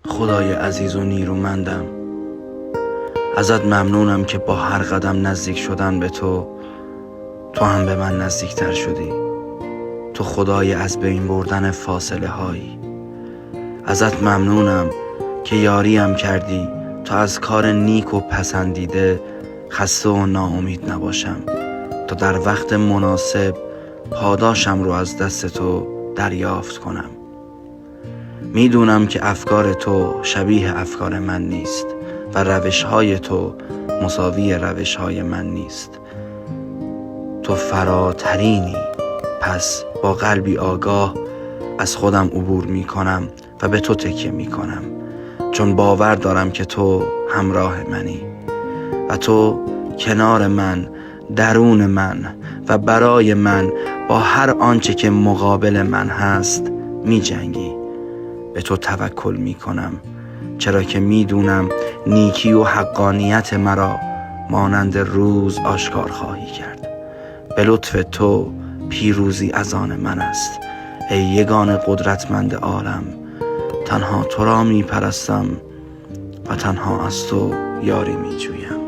خدای عزیز و نیرومندم، ازت ممنونم که با هر قدم نزدیک شدن به تو هم به من نزدیکتر شدی. تو خدای از بین بردن فاصله هایی. ازت ممنونم که یاریم کردی تا از کار نیک و پسندیده خسته و ناامید نباشم، تا در وقت مناسب پاداشم رو از دست تو دریافت کنم. میدونم که افکار تو شبیه افکار من نیست و روش‌های تو مساوی روش‌های من نیست. تو فراترینی، پس با قلبی آگاه از خودم عبور میکنم و به تو تکیه میکنم، چون باور دارم که تو همراه منی و تو کنار من، درون من و برای من با هر آنچه که مقابل من هست می جنگی. به تو توکل می کنم، چرا که می دونم نیکی و حقانیت مرا مانند روز آشکار خواهی کرد. به لطف تو پیروزی از آن من است. ای یگان قدرتمند عالم، تنها تو را می پرستم و تنها از تو یاری می جویم.